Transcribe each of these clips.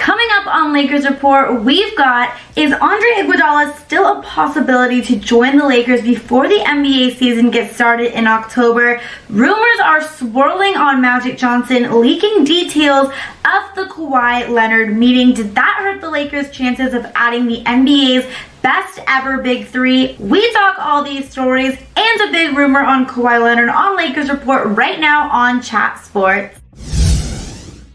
Coming up on Lakers Report, we've got, is Andre Iguodala still a possibility to join the Lakers before the NBA season gets started in October? Rumors are swirling on Magic Johnson leaking details of the Kawhi Leonard meeting. Did that hurt the Lakers' chances of adding the NBA's best ever big three? We talk all these stories and a big rumor on Kawhi Leonard on Lakers Report right now on Chat Sports.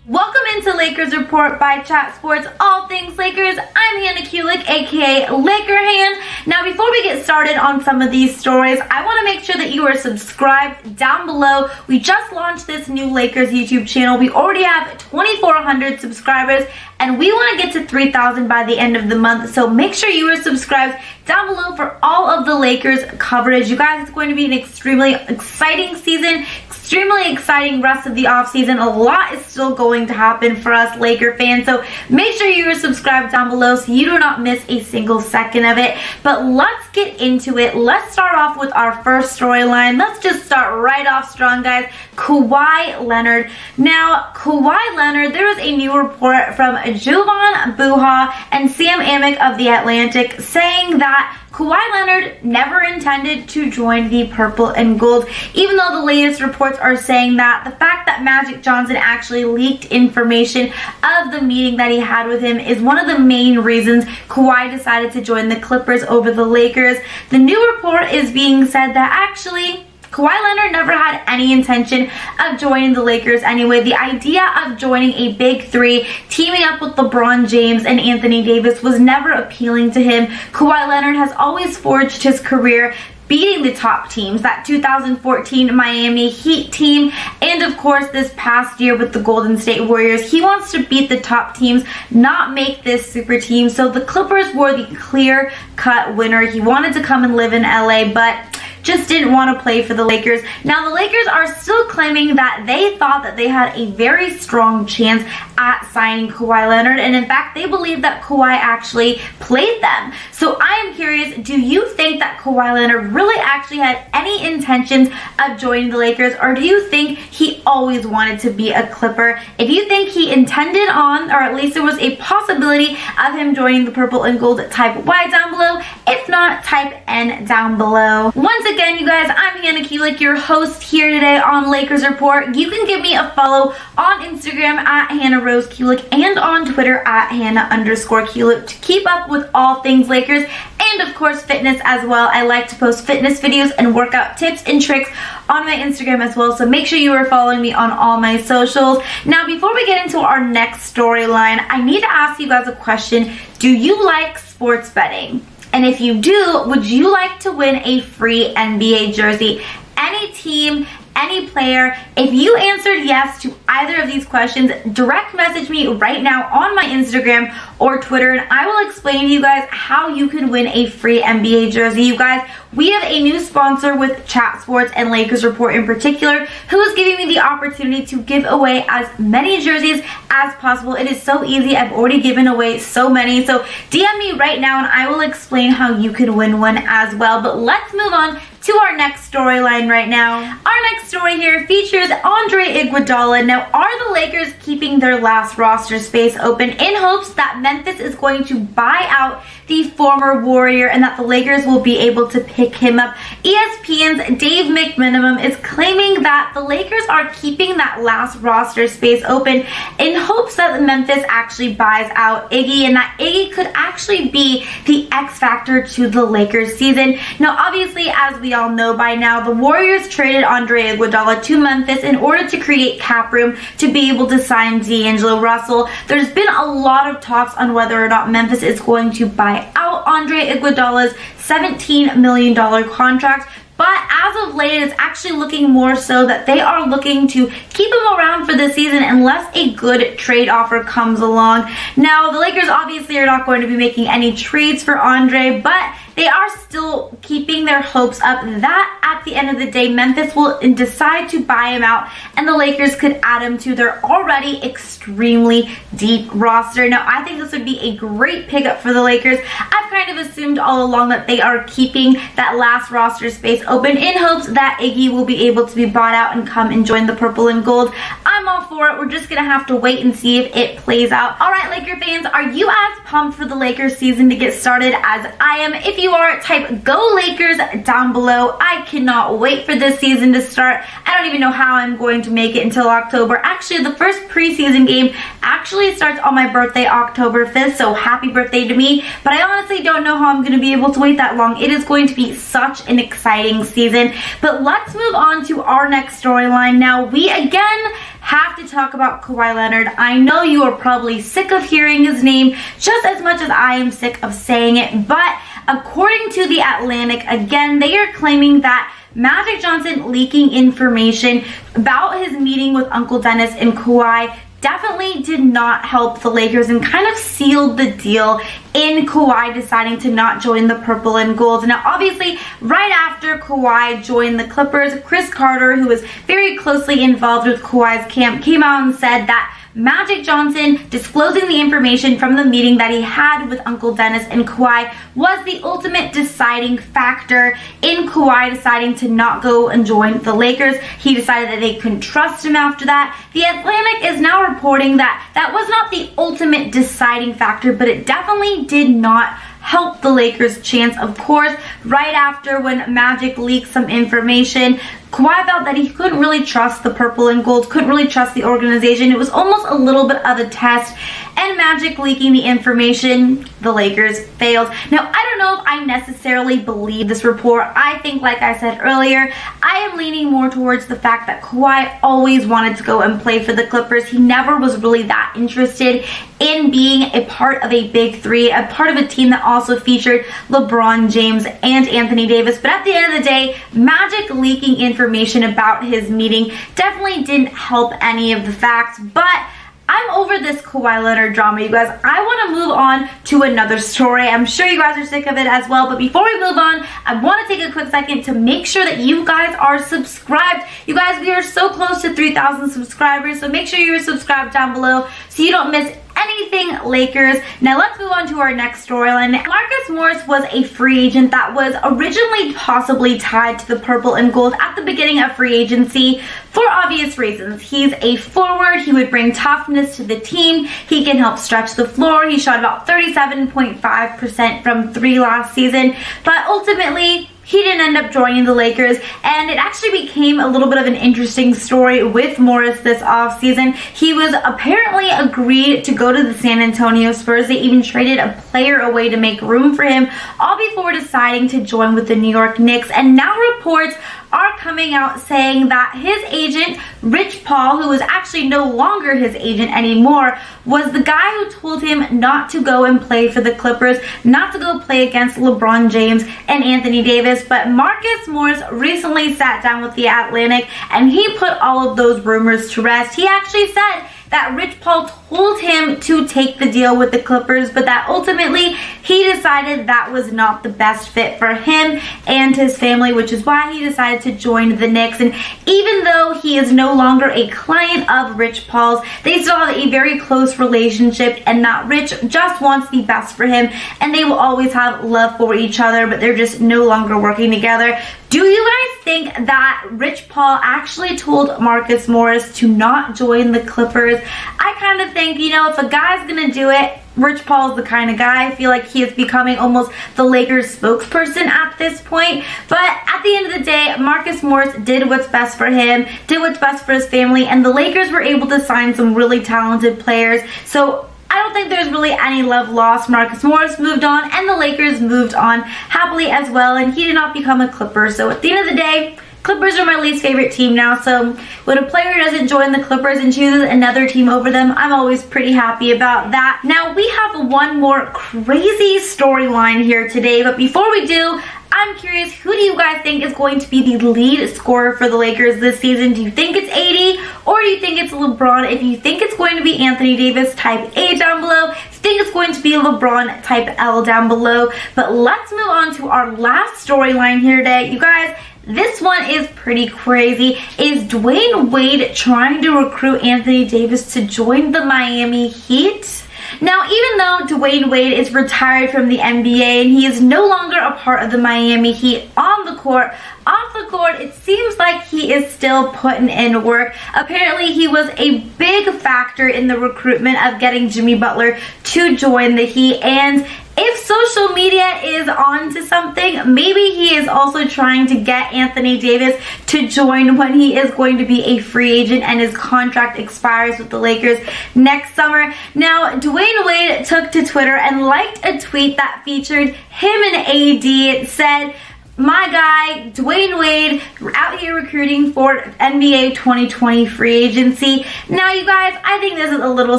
Welcome into Lakers Report by Chat Sports, all things Lakers. I'm Hannah Kulik, aka Laker Han. Now, before we get started on some of these stories, I want to make sure that you are subscribed down below. We just launched this new Lakers YouTube channel. We already have 2,400 subscribers, and we want to get to 3,000 by the end of the month. So make sure you are subscribed down below for all of the Lakers coverage. You guys, it's going to be an extremely exciting season, extremely exciting rest of the offseason. A lot is still going to happen for us Laker fans, so make sure you are subscribed down below so you do not miss a single second of it. But let's get into it. Let's start off with our first storyline. Let's just start right off strong, guys. Kawhi Leonard. Now, Kawhi Leonard, there was a new report from Jovan Buha and Sam Amick of The Atlantic saying that Kawhi Leonard never intended to join the purple and gold, even though the latest reports are saying that the fact that Magic Johnson actually leaked information of the meeting that he had with him is one of the main reasons Kawhi decided to join the Clippers over the Lakers. The new report is being said that actually Kawhi Leonard never had any intention of joining the Lakers anyway. The idea of joining a big three, teaming up with LeBron James and Anthony Davis, was never appealing to him. Kawhi Leonard has always forged his career beating the top teams, that 2014 Miami Heat team, and of course this past year with the Golden State Warriors. He wants to beat the top teams, not make this super team. So the Clippers were the clear-cut winner. He wanted to come and live in LA, but just didn't want to play for the Lakers. Now, the Lakers are still claiming that they thought that they had a very strong chance at signing Kawhi Leonard, and in fact, they believe that Kawhi actually played them. So I am curious, do you think that Kawhi Leonard really actually had any intentions of joining the Lakers, or do you think he always wanted to be a Clipper? If you think he intended on, or at least there was a possibility of him joining the purple and gold, type Y down below. If not, type N down below. Once again, you guys, I'm Hannah Kulik, your host here today on Lakers Report. You can give me a follow on Instagram at Hannah Rose Kulik and on Twitter at Hannah_Kulik to keep up with all things Lakers and of course fitness as well. I like to post fitness videos and workout tips and tricks on my Instagram as well, so make sure you are following me on all my socials. Now, before we get into our next storyline, I need to ask you guys a question. Do you like sports betting? And if you do, would you like to win a free NBA jersey? Any team, any player. If you answered yes to either of these questions, direct message me right now on my Instagram or Twitter, and I will explain to you guys how you can win a free NBA jersey. You guys, we have a new sponsor with Chat Sports and Lakers Report in particular, who is giving me the opportunity to give away as many jerseys as possible. It is so easy. I've already given away so many. So DM me right now and I will explain how you can win one as well. But let's move on to our next storyline right now. Our next story here features Andre Iguodala. Now, are the Lakers keeping their last roster space open in hopes that Memphis is going to buy out the former Warrior and that the Lakers will be able to pick him up? ESPN's Dave McMenamin is claiming that the Lakers are keeping that last roster space open in hopes that Memphis actually buys out Iggy, and that Iggy could actually be the X factor to the Lakers season. Now, obviously, as we all know by now, the Warriors traded Andre Iguodala to Memphis in order to create cap room to be able to sign D'Angelo Russell. There's been a lot of talks on whether or not Memphis is going to buy out Andre Iguodala's $17 million contract. But as of late, it's actually looking more so that they are looking to keep him around for the season unless a good trade offer comes along. Now, the Lakers obviously are not going to be making any trades for Andre, but they are still keeping their hopes up that at the end of the day, Memphis will decide to buy him out and the Lakers could add him to their already extremely deep roster. Now, I think this would be a great pickup for the Lakers. I've kind of assumed all along that they are keeping that last roster space open in hopes that Iggy will be able to be bought out and come and join the purple and gold. I'm all for it. We're just gonna have to wait and see if it plays out. All right, Laker fans, are you as pumped for the Lakers season to get started as I am? If you are, type "Go Lakers" down below. I cannot wait for this season to start. I don't even know how I'm going to make it until October. Actually, the first preseason game actually starts on my birthday, October 5th, so happy birthday to me. But I honestly don't know how I'm going to be able to wait that long. It is going to be such an exciting season. But let's move on to our next storyline. Now, we again have to talk about Kawhi Leonard. I know you are probably sick of hearing his name just as much as I am sick of saying it, but according to The Atlantic, again, they are claiming that Magic Johnson leaking information about his meeting with Uncle Dennis and Kawhi definitely did not help the Lakers and kind of sealed the deal in Kawhi deciding to not join the purple and gold. Now, obviously, right after Kawhi joined the Clippers, Chris Carter, who was very closely involved with Kawhi's camp, came out and said that Magic Johnson disclosing the information from the meeting that he had with Uncle Dennis and Kawhi was the ultimate deciding factor in Kawhi deciding to not go and join the Lakers. He decided that they couldn't trust him after that. The Atlantic is now reporting that that was not the ultimate deciding factor, but it definitely did not help the Lakers' chance. Of course, right after when Magic leaked some information, Kawhi felt that he couldn't really trust the purple and gold, couldn't really trust the organization. It was almost a little bit of a test, and Magic leaking the information, the Lakers failed. Now, I don't know if I necessarily believe this report. I think, like I said earlier, I am leaning more towards the fact that Kawhi always wanted to go and play for the Clippers. He never was really that interested in being a part of a big three, a part of a team that also featured LeBron James and Anthony Davis. But at the end of the day, Magic leaking information about his meeting definitely didn't help any of the facts. But I'm over this Kawhi Leonard drama, you guys. I want to move on to another story. I'm sure you guys are sick of it as well. But before we move on, I want to take a quick second to make sure that you guys are subscribed. You guys, we are so close to 3,000 subscribers. So make sure you're subscribed down below so you don't miss anything Lakers. Now let's move on to our next storyline. Marcus Morris was a free agent that was originally possibly tied to the purple and gold at the beginning of free agency for obvious reasons. He's a forward. He would bring toughness to the team. He can help stretch the floor. He shot about 37.5% from three last season, but ultimately he didn't end up joining the Lakers, and it actually became a little bit of an interesting story with Morris this offseason. He was apparently agreed to go to the San Antonio Spurs. They even traded a player away to make room for him, all before deciding to join with the New York Knicks. And now reports are coming out saying that his agent, Rich Paul, who is actually no longer his agent anymore, was the guy who told him not to go and play for the Clippers, not to go play against LeBron James and Anthony Davis. But Marcus Morris recently sat down with The Atlantic and he put all of those rumors to rest. He actually said that Rich Paul told him to take the deal with the Clippers, but that ultimately he decided that was not the best fit for him and his family, which is why he decided to join the Knicks. And even though he is no longer a client of Rich Paul's, they still have a very close relationship, and that Rich just wants the best for him, and they will always have love for each other, but they're just no longer working together. Do you guys think that Rich Paul actually told Marcus Morris to not join the Clippers? I kind of think, you know, if a guy's gonna do it, Rich Paul's the kind of guy. I feel like he is becoming almost the Lakers spokesperson at this point. But at the end of the day, Marcus Morris did what's best for him, did what's best for his family, and the Lakers were able to sign some really talented players. So I don't think there's really any love lost. Marcus Morris moved on, and the Lakers moved on happily as well, and he did not become a Clipper. So at the end of the day, Clippers are my least favorite team now, so when a player doesn't join the Clippers and chooses another team over them, I'm always pretty happy about that. Now, we have one more crazy storyline here today, but before we do, I'm curious, who do you guys think is going to be the lead scorer for the Lakers this season? Do you think it's AD or do you think it's LeBron? If you think it's going to be Anthony Davis, type A down below. If you think it's going to be LeBron, type L down below. But let's move on to our last storyline here today. You guys, this one is pretty crazy. Is Dwyane Wade trying to recruit Anthony Davis to join the Miami Heat? Now, even though Dwyane Wade is retired from the NBA and he is no longer a part of the Miami Heat on the court, off the court, it seems like he is still putting in work. Apparently, he was a big factor in the recruitment of getting Jimmy Butler to join the Heat. And if social media is on to something, maybe he is also trying to get Anthony Davis to join when he is going to be a free agent and his contract expires with the Lakers next summer. Now, Dwyane Wade took to Twitter and liked a tweet that featured him and AD. It said, "My guy, Dwyane Wade, out here recruiting for NBA 2020 free agency." Now, you guys, I think this is a little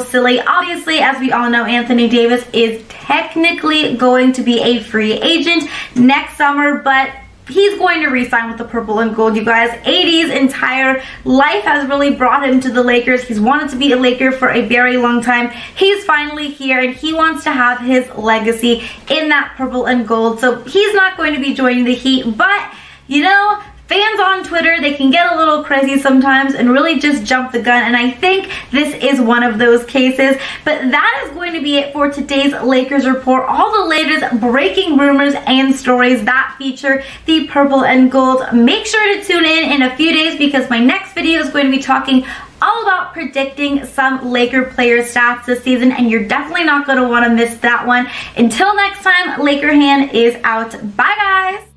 silly. Obviously, as we all know, Anthony Davis is technically going to be a free agent next summer, but he's going to re-sign with the purple and gold, you guys. AD's entire life has really brought him to the Lakers. He's wanted to be a Laker for a very long time. He's finally here, and he wants to have his legacy in that purple and gold. So he's not going to be joining the Heat, but, you know, fans on Twitter, they can get a little crazy sometimes and really just jump the gun, and I think this is one of those cases. But that is going to be it for today's Lakers report. All the latest breaking rumors and stories that feature the purple and gold. Make sure to tune in a few days because my next video is going to be talking all about predicting some Laker player stats this season, and you're definitely not going to want to miss that one. Until next time, Laker Hand is out. Bye, guys.